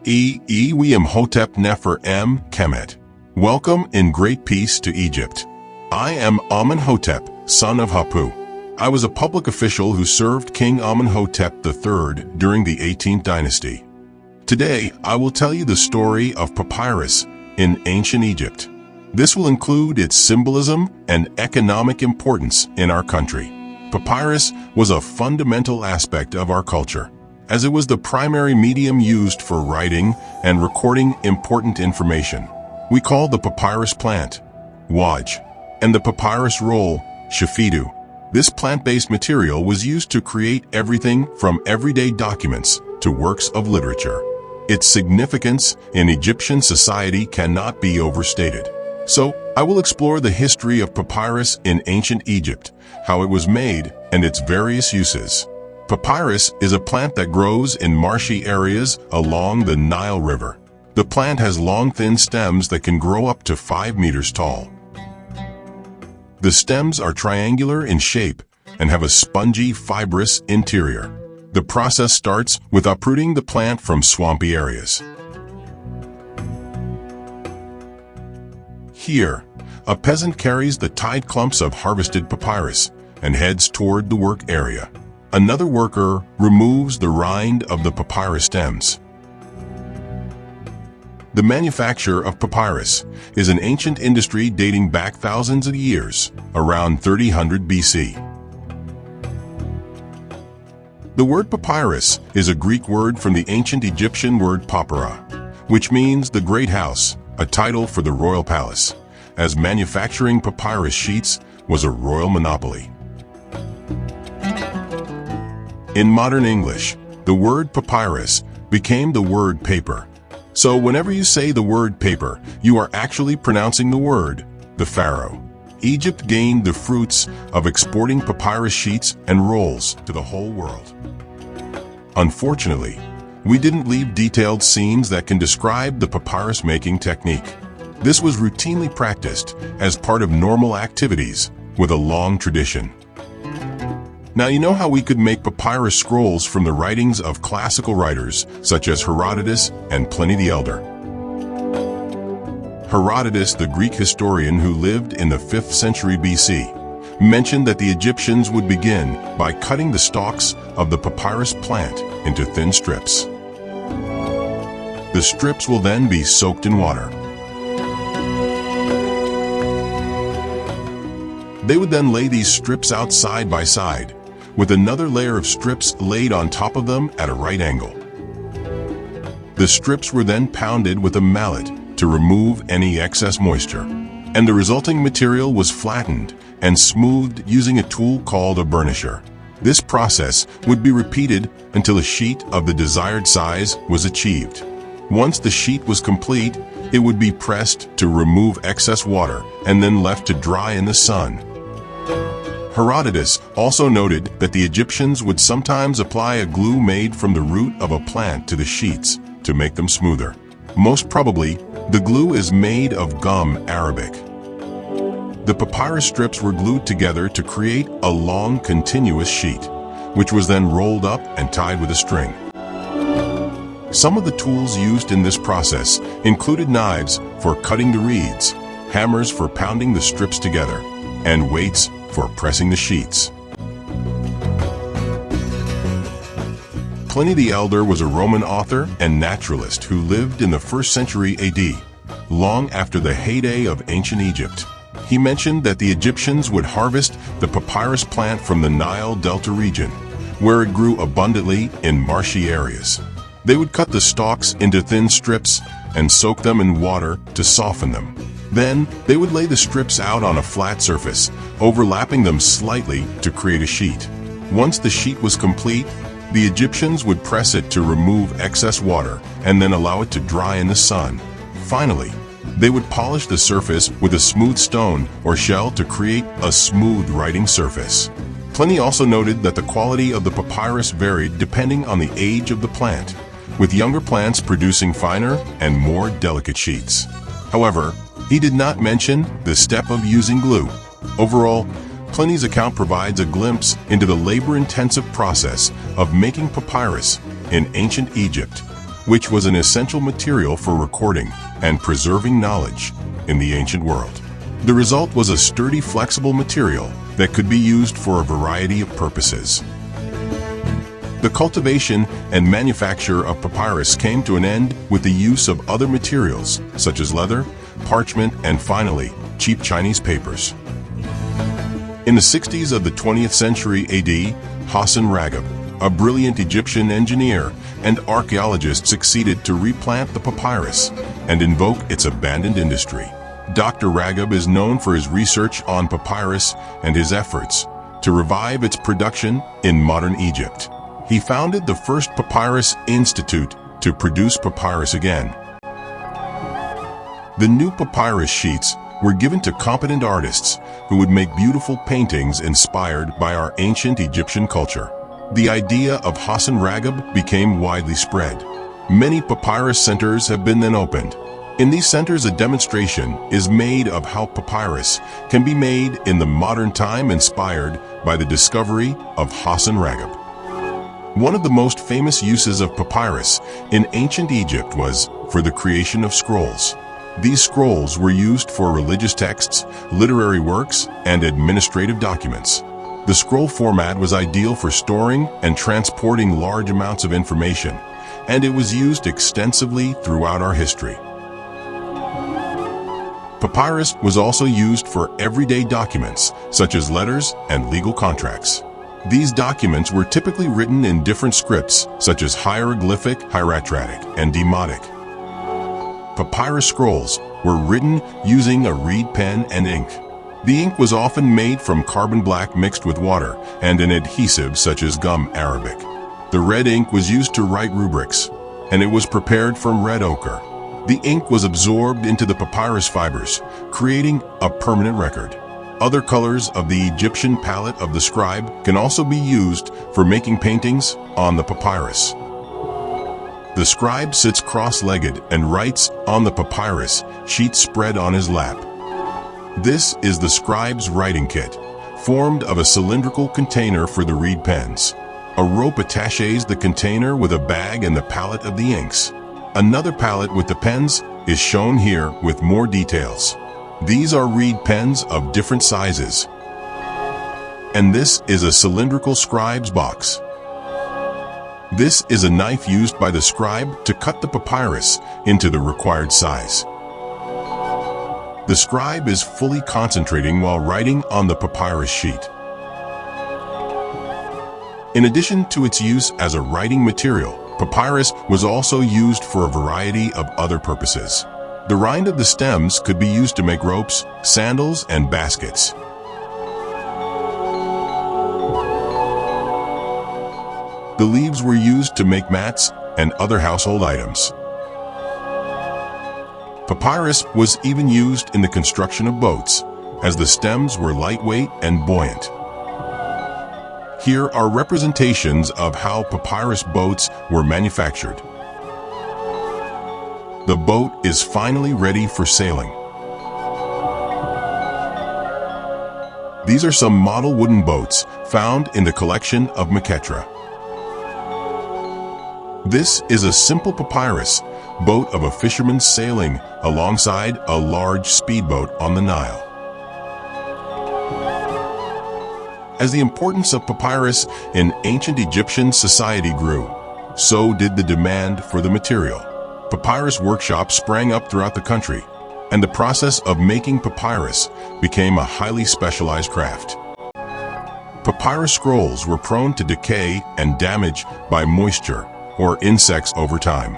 Amenhotep Nefer M. Kemet. Welcome in great peace to Egypt. I am Amenhotep, son of Hapu. I was a public official who served King Amenhotep III during the 18th dynasty. Today, I will tell you the story of papyrus in ancient Egypt. This will include its symbolism and economic importance in our country. Papyrus was a fundamental aspect of our culture, as it was the primary medium used for writing and recording important information. We call the papyrus plant waj, and the papyrus roll shafidu. This plant-based material was used to create everything from everyday documents to works of literature. Its significance in Egyptian society cannot be overstated. So, I will explore the history of papyrus in ancient Egypt, how it was made, and its various uses. Papyrus is a plant that grows in marshy areas along the Nile River. The plant has long, thin stems that can grow up to 5 meters tall. The stems are triangular in shape and have a spongy, fibrous interior. The process starts with uprooting the plant from swampy areas. Here, a peasant carries the tied clumps of harvested papyrus and heads toward the work area. Another worker removes the rind of the papyrus stems. The manufacture of papyrus is an ancient industry dating back thousands of years, around 300 BC. The word papyrus is a Greek word from the ancient Egyptian word papyra, which means the great house, a title for the royal palace, as manufacturing papyrus sheets was a royal monopoly. In modern English, the word papyrus became the word paper. So whenever you say the word paper, you are actually pronouncing the word, the pharaoh. Egypt gained the fruits of exporting papyrus sheets and rolls to the whole world. Unfortunately, we didn't leave detailed scenes that can describe the papyrus making technique. This was routinely practiced as part of normal activities with a long tradition. Now you know how we could make papyrus scrolls from the writings of classical writers such as Herodotus and Pliny the Elder. Herodotus, the Greek historian who lived in the 5th century BC, mentioned that the Egyptians would begin by cutting the stalks of the papyrus plant into thin strips. The strips will then be soaked in water. They would then lay these strips out side by side, with another layer of strips laid on top of them at a right angle. The strips were then pounded with a mallet to remove any excess moisture, and the resulting material was flattened and smoothed using a tool called a burnisher. This process would be repeated until a sheet of the desired size was achieved. Once the sheet was complete, it would be pressed to remove excess water and then left to dry in the sun. Herodotus also noted that the Egyptians would sometimes apply a glue made from the root of a plant to the sheets to make them smoother. Most probably, the glue is made of gum arabic. The papyrus strips were glued together to create a long, continuous sheet, which was then rolled up and tied with a string. Some of the tools used in this process included knives for cutting the reeds, hammers for pounding the strips together, and weights for pressing the sheets. Pliny the Elder was a Roman author and naturalist who lived in the 1st century AD, long after the heyday of ancient Egypt. He mentioned that the Egyptians would harvest the papyrus plant from the Nile Delta region, where it grew abundantly in marshy areas. They would cut the stalks into thin strips and soak them in water to soften them. Then, they would lay the strips out on a flat surface, overlapping them slightly to create a sheet. Once the sheet was complete, the Egyptians would press it to remove excess water and then allow it to dry in the sun. Finally, they would polish the surface with a smooth stone or shell to create a smooth writing surface. Pliny also noted that the quality of the papyrus varied depending on the age of the plant, with younger plants producing finer and more delicate sheets. However, he did not mention the step of using glue. Overall, Pliny's account provides a glimpse into the labor-intensive process of making papyrus in ancient Egypt, which was an essential material for recording and preserving knowledge in the ancient world. The result was a sturdy, flexible material that could be used for a variety of purposes. The cultivation and manufacture of papyrus came to an end with the use of other materials, such as leather, parchment, and finally, cheap Chinese papers. In the 60s of the 20th century AD, Hassan Ragab, a brilliant Egyptian engineer and archaeologist, succeeded to replant the papyrus and invoke its abandoned industry. Dr. Ragab is known for his research on papyrus and his efforts to revive its production in modern Egypt. He founded the first papyrus institute to produce papyrus again. The new papyrus sheets were given to competent artists who would make beautiful paintings inspired by our ancient Egyptian culture. The idea of Hassan Ragab became widely spread. Many papyrus centers have been then opened. In these centers, a demonstration is made of how papyrus can be made in the modern time, inspired by the discovery of Hassan Ragab. One of the most famous uses of papyrus in ancient Egypt was for the creation of scrolls. These scrolls were used for religious texts, literary works, and administrative documents. The scroll format was ideal for storing and transporting large amounts of information, and it was used extensively throughout our history. Papyrus was also used for everyday documents, such as letters and legal contracts. These documents were typically written in different scripts, such as hieroglyphic, hieratic, and demotic. Papyrus scrolls were written using a reed pen and ink. The ink was often made from carbon black mixed with water and an adhesive such as gum arabic. The red ink was used to write rubrics, and it was prepared from red ochre. The ink was absorbed into the papyrus fibers, creating a permanent record. Other colors of the Egyptian palette of the scribe can also be used for making paintings on the papyrus. The scribe sits cross-legged and writes on the papyrus sheet spread on his lap. This is the scribe's writing kit, formed of a cylindrical container for the reed pens. A rope attaches the container with a bag and the palette of the inks. Another palette with the pens is shown here with more details. These are reed pens of different sizes. And this is a cylindrical scribe's box. This is a knife used by the scribe to cut the papyrus into the required size. The scribe is fully concentrating while writing on the papyrus sheet. In addition to its use as a writing material, papyrus was also used for a variety of other purposes. The rind of the stems could be used to make ropes, sandals, and baskets. The leaves were used to make mats and other household items. Papyrus was even used in the construction of boats, as the stems were lightweight and buoyant. Here are representations of how papyrus boats were manufactured. The boat is finally ready for sailing. These are some model wooden boats found in the collection of Maquetra. This is a simple papyrus boat of a fisherman sailing alongside a large speedboat on the Nile. As the importance of papyrus in ancient Egyptian society grew, so did the demand for the material. Papyrus workshops sprang up throughout the country, and the process of making papyrus became a highly specialized craft. Papyrus scrolls were prone to decay and damage by moisture or insects over time.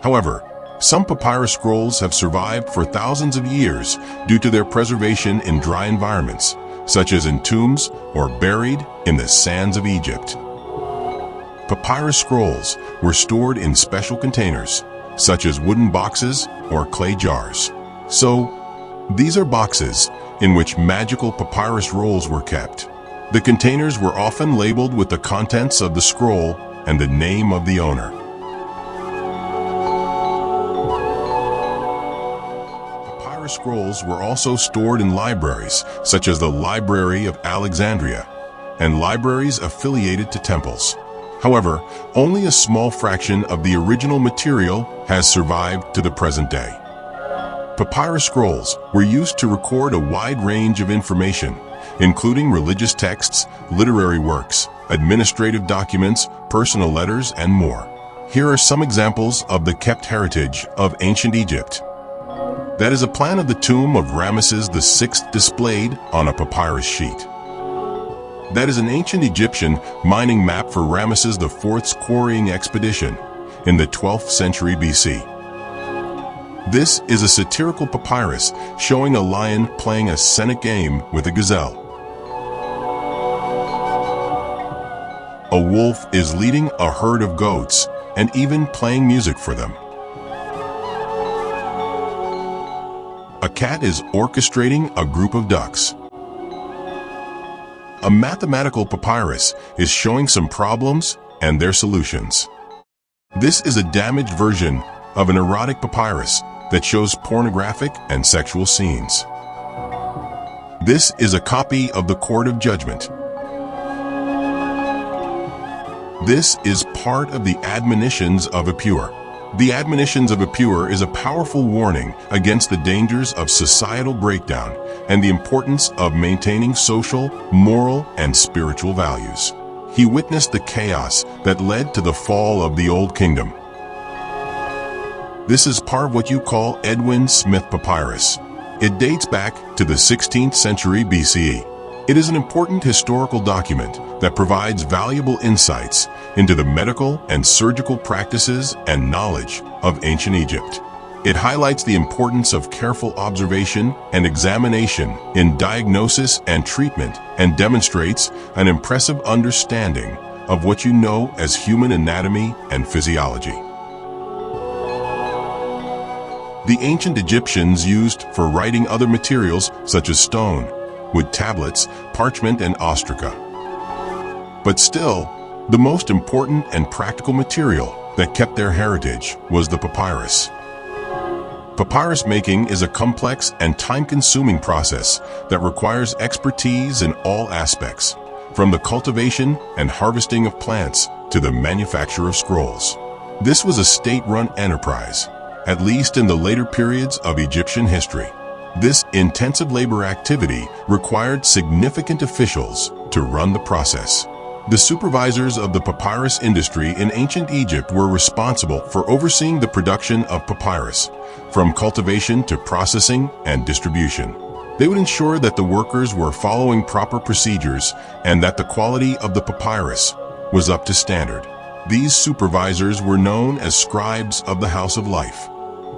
However, some papyrus scrolls have survived for thousands of years due to their preservation in dry environments, such as in tombs or buried in the sands of Egypt. Papyrus scrolls were stored in special containers, such as wooden boxes or clay jars. So, these are boxes in which magical papyrus rolls were kept. The containers were often labeled with the contents of the scroll and the name of the owner. Papyrus scrolls were also stored in libraries, such as the Library of Alexandria, and libraries affiliated to temples. However, only a small fraction of the original material has survived to the present day. Papyrus scrolls were used to record a wide range of information, including religious texts, literary works, administrative documents, personal letters, and more. Here are some examples of the kept heritage of ancient Egypt. That is a plan of the tomb of Ramesses VI displayed on a papyrus sheet. That is an ancient Egyptian mining map for Ramesses IV's quarrying expedition in the 12th century BC. This is a satirical papyrus showing a lion playing a scenic game with a gazelle. A wolf is leading a herd of goats and even playing music for them. A cat is orchestrating a group of ducks. A mathematical papyrus is showing some problems and their solutions. This is a damaged version of an erotic papyrus that shows pornographic and sexual scenes. This is a copy of the Court of Judgment. This is part of the Admonitions of a Pure. The Admonitions of a Pure is a powerful warning against the dangers of societal breakdown and the importance of maintaining social, moral, and spiritual values. He witnessed the chaos that led to the fall of the Old Kingdom. This is part of what you call Edwin Smith Papyrus. It dates back to the 16th century BCE. It is an important historical document that provides valuable insights into the medical and surgical practices and knowledge of ancient Egypt. It highlights the importance of careful observation and examination in diagnosis and treatment and demonstrates an impressive understanding of what you know as human anatomy and physiology. The ancient Egyptians used for writing other materials such as stone, wood tablets, parchment, and ostraca. But still, the most important and practical material that kept their heritage was the papyrus. Papyrus making is a complex and time-consuming process that requires expertise in all aspects, from the cultivation and harvesting of plants to the manufacture of scrolls. This was a state-run enterprise, at least in the later periods of Egyptian history. This intensive labor activity required significant officials to run the process. The supervisors of the papyrus industry in ancient Egypt were responsible for overseeing the production of papyrus, from cultivation to processing and distribution. They would ensure that the workers were following proper procedures and that the quality of the papyrus was up to standard. These supervisors were known as scribes of the House of Life.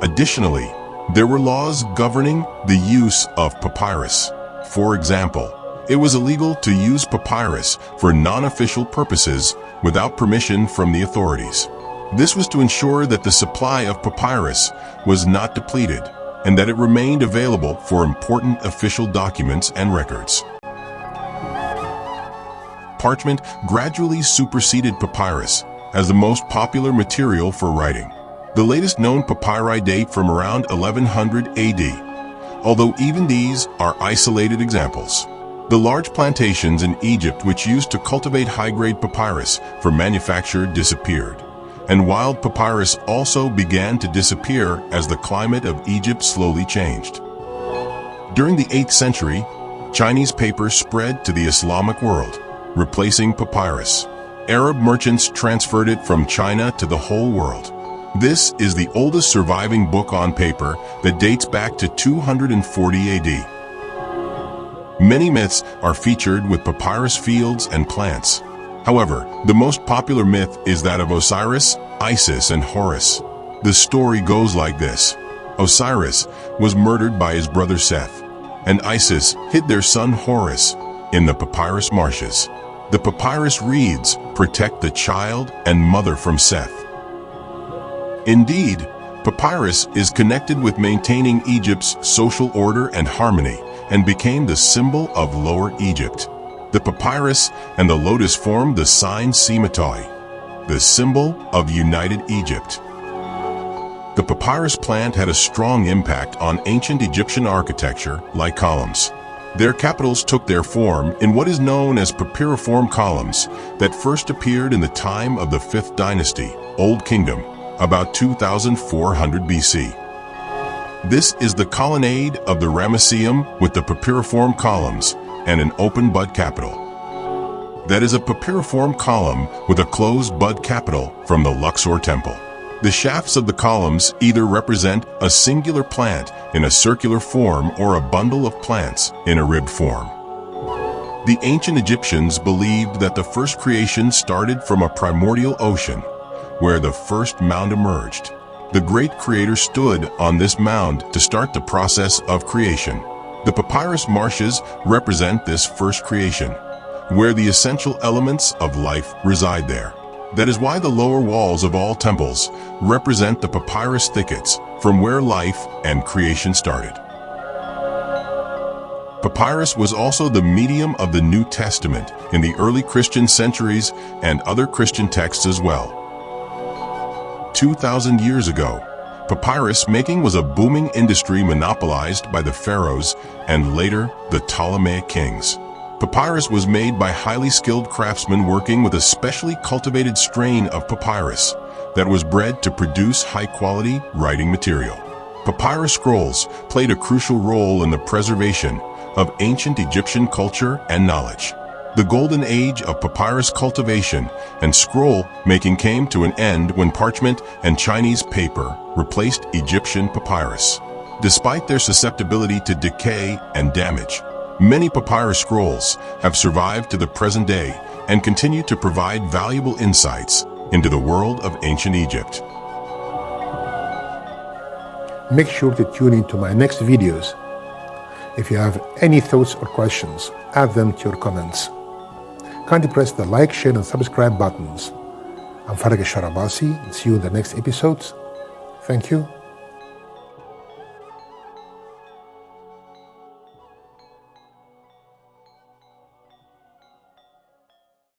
Additionally, there were laws governing the use of papyrus. For example, it was illegal to use papyrus for non-official purposes without permission from the authorities. This was to ensure that the supply of papyrus was not depleted and that it remained available for important official documents and records. Parchment gradually superseded papyrus as the most popular material for writing. The latest known papyri date from around 1100 AD, although even these are isolated examples. The large plantations in Egypt which used to cultivate high-grade papyrus for manufacture disappeared, and wild papyrus also began to disappear as the climate of Egypt slowly changed. During the 8th century, Chinese paper spread to the Islamic world, replacing papyrus. Arab merchants transferred it from China to the whole world. This is the oldest surviving book on paper that dates back to 240 AD. Many myths are featured with papyrus fields and plants. However, the most popular myth is that of Osiris, Isis, and Horus. The story goes like this. Osiris was murdered by his brother Seth, and Isis hid their son Horus in the papyrus marshes. The papyrus reads, "Protect the child and mother from Seth." Indeed, papyrus is connected with maintaining Egypt's social order and harmony and became the symbol of Lower Egypt. The papyrus and the lotus form the sign SYMBOLIC, the symbol of united Egypt. The papyrus plant had a strong impact on ancient Egyptian architecture, like columns. Their capitals took their form in what is known as papyriform columns that first appeared in the time of the 5th dynasty, Old Kingdom, about 2400 BC. This is the colonnade of the Ramesseum with the papyriform columns and an open bud capital. That is a papyriform column with a closed bud capital from the Luxor temple. The shafts of the columns either represent a singular plant in a circular form or a bundle of plants in a ribbed form. The ancient Egyptians believed that the first creation started from a primordial ocean, where the first mound emerged. The great creator stood on this mound to start the process of creation. The papyrus marshes represent this first creation, where the essential elements of life reside there. That is why the lower walls of all temples represent the papyrus thickets from where life and creation started. Papyrus was also the medium of the New Testament in the early Christian centuries and other Christian texts as well. 2,000 years ago, papyrus making was a booming industry monopolized by the pharaohs and later the Ptolemaic kings. Papyrus was made by highly skilled craftsmen working with a specially cultivated strain of papyrus that was bred to produce high-quality writing material. Papyrus scrolls played a crucial role in the preservation of ancient Egyptian culture and knowledge. The golden age of papyrus cultivation and scroll making came to an end when parchment and Chinese paper replaced Egyptian papyrus. Despite their susceptibility to decay and damage, many papyrus scrolls have survived to the present day and continue to provide valuable insights into the world of ancient Egypt. Make sure to tune into my next videos. If you have any thoughts or questions, add them to your comments. Kindly press the like, share, and subscribe buttons. I'm PHARAOH and see you in the next episodes. Thank you.